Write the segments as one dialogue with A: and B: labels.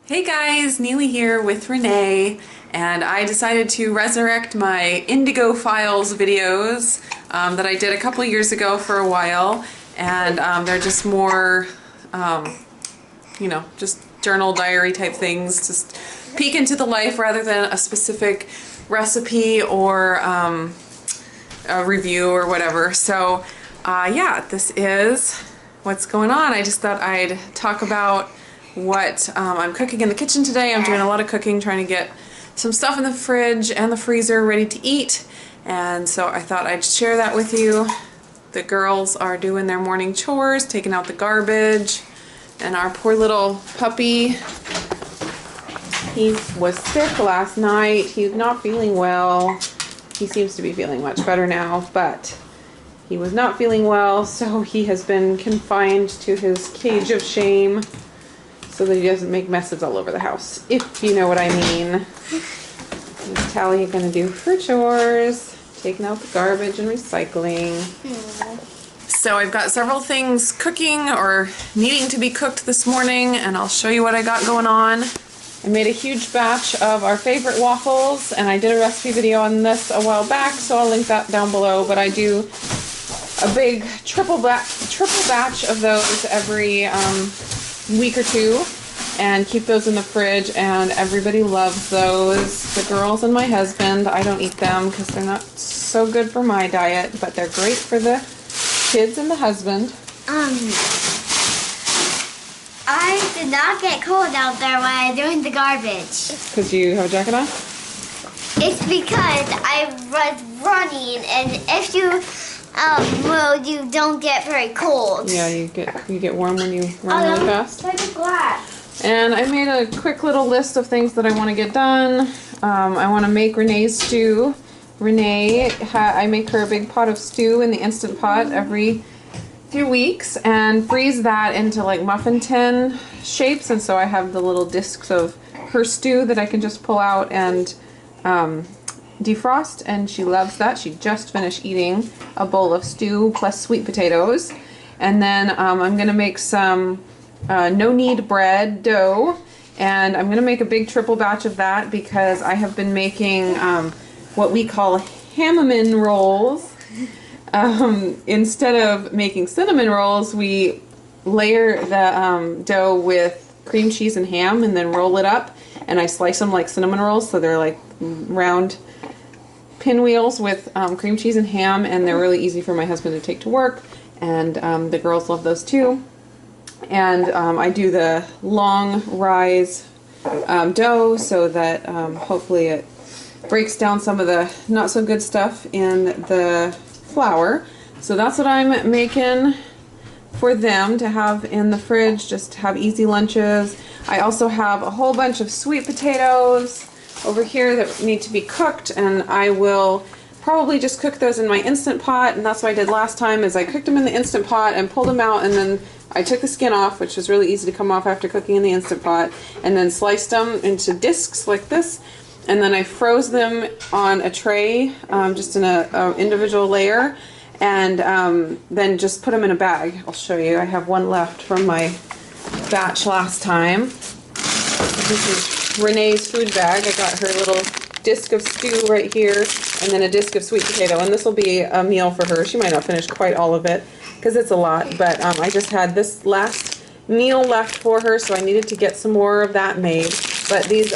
A: Hey guys, Neely here with Renee, and I decided to resurrect my Indigo Files videos that I did a couple years ago for a while, and they're just more, just journal diary type things, just peek into the life rather than a specific recipe or a review or whatever. So yeah, this is what's going on. I just thought I'd talk about what I'm cooking in the kitchen today. I'm doing a lot of cooking, trying to get some stuff in the fridge and the freezer ready to eat, and so I thought I'd share that with you. The girls are doing their morning chores, taking out the garbage, and our poor little puppy, he was sick last night. He's not feeling well. He seems to be feeling much better now, but he was not feeling well, so he has been confined to his cage of shame so that he doesn't make messes all over the house, if you know what I mean. What's Tally gonna do for chores? Taking out the garbage and recycling. So I've got several things cooking or needing to be cooked this morning, and I'll show you what I got going on. I made a huge batch of our favorite waffles, and I did a recipe video on this a while back, so I'll link that down below, but I do a big triple batch of those every week or two and keep those in the fridge, and everybody loves those. The girls and my husband. I don't eat them because they're not so good for my diet, but they're great for the kids and the husband.
B: I did not get cold out there when I'm doing the garbage.
A: Because you have a jacket on?
B: It's because I was running, and if you move, you don't get very cold.
A: Yeah, you get warm when you run really fast.
B: Like a glass.
A: And I made a quick little list of things that I want to get done. I want to make Renee's stew. Renee, I make her a big pot of stew in the Instant Pot every few weeks and freeze that into like muffin tin shapes, and so I have the little discs of her stew that I can just pull out and defrost, and she loves that. She just finished eating a bowl of stew plus sweet potatoes. And then I'm gonna make some no-knead bread dough, and I'm gonna make a big triple batch of that because I have been making what we call hammerman rolls. Instead of making cinnamon rolls, we layer the dough with cream cheese and ham and then roll it up, and I slice them like cinnamon rolls, so they're like round pinwheels with cream cheese and ham, and they're really easy for my husband to take to work, and the girls love those too. And I do the long rise dough so that hopefully it breaks down some of the not so good stuff in the flour. So that's what I'm making for them to have in the fridge, just to have easy lunches. I also have a whole bunch of sweet potatoes over here that need to be cooked, and I will probably just cook those in my Instant Pot, and that's what I did last time, is I cooked them in the Instant Pot and pulled them out, and then I took the skin off, which was really easy to come off after cooking in the Instant Pot, and then sliced them into discs like this, and then I froze them on a tray, just in a individual layer, and then just put them in a bag. I'll show you. I have one left from my batch last time. This is Renee's food bag. I got her little disc of stew right here, and then a disc of sweet potato, and this will be a meal for her. She might not finish quite all of it because it's a lot, but I just had this last meal left for her, so I needed to get some more of that made. But these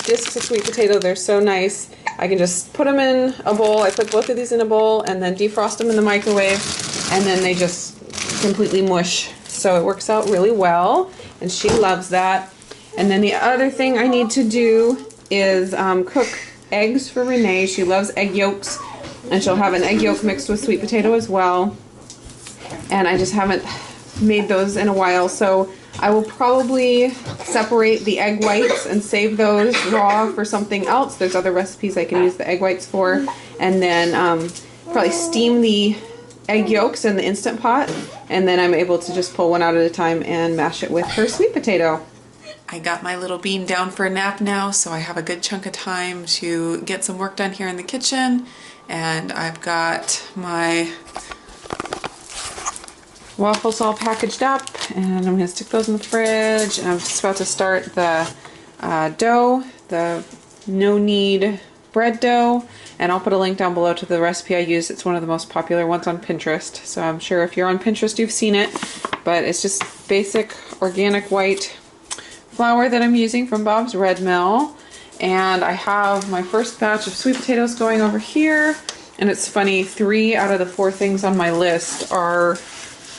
A: discs of sweet potato, they're so nice. I can just put them in a bowl. I put both of these in a bowl and then defrost them in the microwave, and then they just completely mush. So it works out really well, and she loves that. And then the other thing I need to do is cook eggs for Renee. She loves egg yolks, and she'll have an egg yolk mixed with sweet potato as well. And I just haven't made those in a while, so I will probably separate the egg whites and save those raw for something else. There's other recipes I can use the egg whites for, and then probably steam the egg yolks in the Instant Pot, and then I'm able to just pull one out at a time and mash it with her sweet potato. I got my little bean down for a nap now, so I have a good chunk of time to get some work done here in the kitchen, and I've got my waffles all packaged up, and I'm going to stick those in the fridge. And I'm just about to start the dough, the no-knead bread dough, and I'll put a link down below to the recipe I use. It's one of the most popular ones on Pinterest, so I'm sure if you're on Pinterest you've seen it, but it's just basic organic white flour that I'm using from Bob's Red Mill. And I have my first batch of sweet potatoes going over here, and it's funny, 3 out of the 4 things on my list are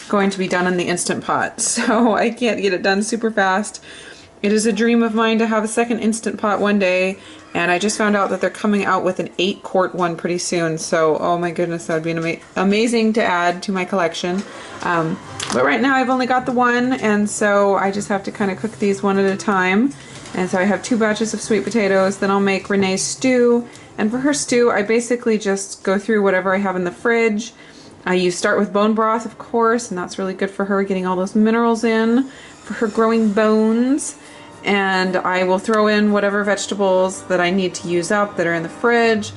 A: going to be done in the Instant Pot, so I can't get it done super fast. It is a dream of mine to have a second Instant Pot one day, and I just found out that they're coming out with an 8-quart one pretty soon, so oh my goodness, that would be amazing to add to my collection. But right now I've only got the one, and so I just have to kind of cook these one at a time. And so I have 2 batches of sweet potatoes, then I'll make Renee's stew, and for her stew I basically just go through whatever I have in the fridge. You start with bone broth, of course, and that's really good for her, getting all those minerals in for her growing bones. And I will throw in whatever vegetables that I need to use up that are in the fridge,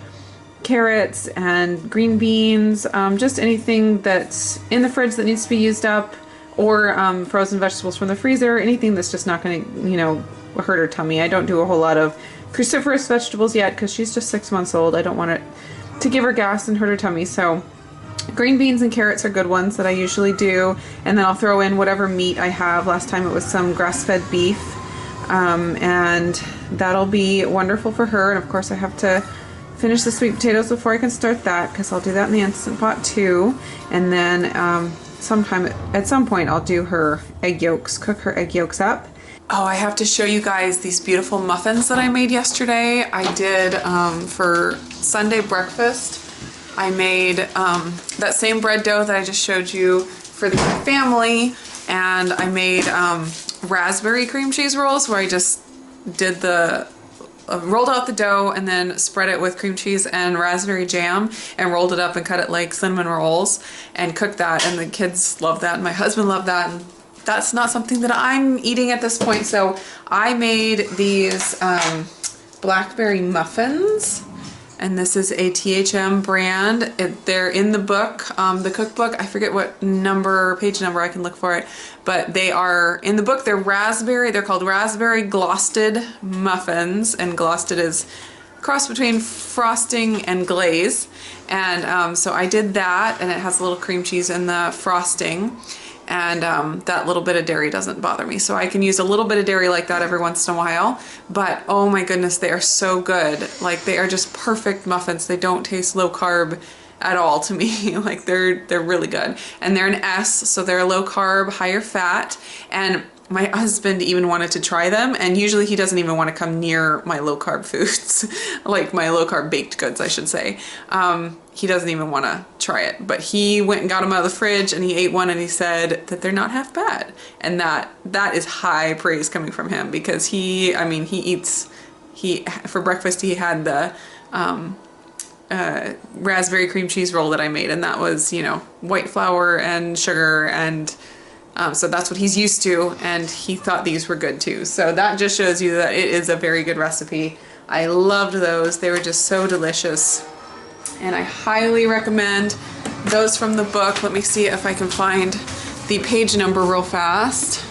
A: carrots and green beans, just anything that's in the fridge that needs to be used up, or frozen vegetables from the freezer, anything that's just not going to, you know, hurt her tummy. I don't do a whole lot of cruciferous vegetables yet because she's just 6 months old. I don't want it to give her gas and hurt her tummy, so green beans and carrots are good ones that I usually do, and then I'll throw in whatever meat I have. Last time it was some grass-fed beef. And that'll be wonderful for her. And of course I have to finish the sweet potatoes before I can start that, because I'll do that in the Instant Pot too. And then at some point I'll do her egg yolks, cook her egg yolks up. Oh, I have to show you guys these beautiful muffins that I made yesterday. I did for Sunday breakfast. I made that same bread dough that I just showed you for the family, and I made raspberry cream cheese rolls, where I just did rolled out the dough and then spread it with cream cheese and raspberry jam and rolled it up and cut it like cinnamon rolls and cooked that, and the kids loved that and my husband loved that, and that's not something that I'm eating at this point, so I made these Blackberry Muffins. And this is a THM brand. They're in the book, the cookbook. I forget what page number, I can look for it. But they are in the book. They're called raspberry glosted muffins. And glosted is a cross between frosting and glaze. And so I did that, and it has a little cream cheese in the frosting. And that little bit of dairy doesn't bother me, so I can use a little bit of dairy like that every once in a while. But oh my goodness, they are so good. Like, they are just perfect muffins. They don't taste low carb at all to me. Like, they're really good, and they're an S, so they're low carb, higher fat. And my husband even wanted to try them, and usually he doesn't even want to come near my low carb foods, like my low carb baked goods, I should say. He doesn't even want to try it, but he went and got them out of the fridge and he ate one, and he said that they're not half bad. And that is high praise coming from him, because for breakfast he had the raspberry cream cheese roll that I made, and that was, you know, white flour and sugar, and so that's what he's used to, and he thought these were good too. So that just shows you that it is a very good recipe. I loved those. They were just so delicious, and I highly recommend those from the book. Let me see if I can find the page number real fast.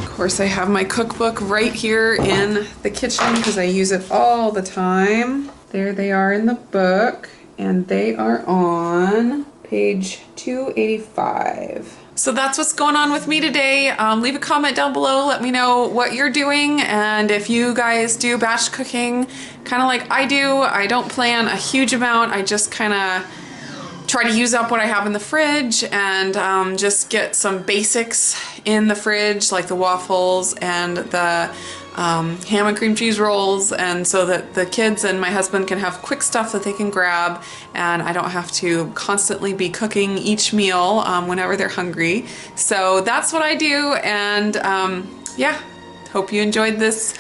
A: Of course, I have my cookbook right here in the kitchen because I use it all the time. There they are in the book, and they are on page 285. So that's what's going on with me today. Leave a comment down below. Let me know what you're doing, and if you guys do batch cooking kind of like I do. I don't plan a huge amount. I just kind of try to use up what I have in the fridge, and just get some basics in the fridge, like the waffles and the ham and cream cheese rolls, and so that the kids and my husband can have quick stuff that they can grab, and I don't have to constantly be cooking each meal whenever they're hungry. So that's what I do, and yeah, hope you enjoyed this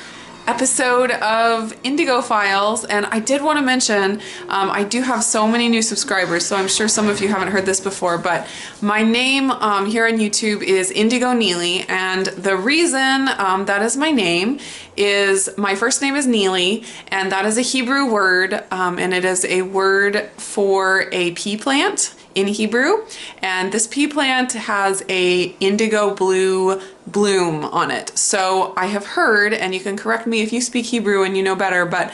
A: episode of Indigo Files. And I did want to mention, I do have so many new subscribers, so I'm sure some of you haven't heard this before, but my name here on YouTube is Indigo Nili, and the reason that is my name is my first name is Nili, and that is a Hebrew word, and it is a word for a pea plant
C: in Hebrew, and this pea plant has a indigo blue bloom on it. So I have heard, and you can correct me if you speak Hebrew and you know better, but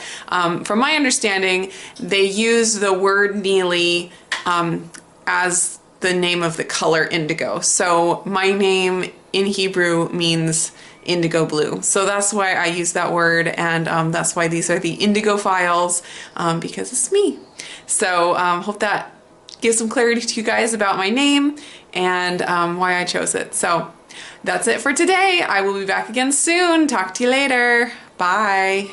C: from my understanding, they use the word Nili as the name of the color indigo. So my name in Hebrew means indigo blue. So that's why I use that word, and that's why these are the Indigo Files, because it's me. So hope that gives some clarity to you guys about my name and why I chose it. So that's it for today. I will be back again soon. Talk to you later. Bye.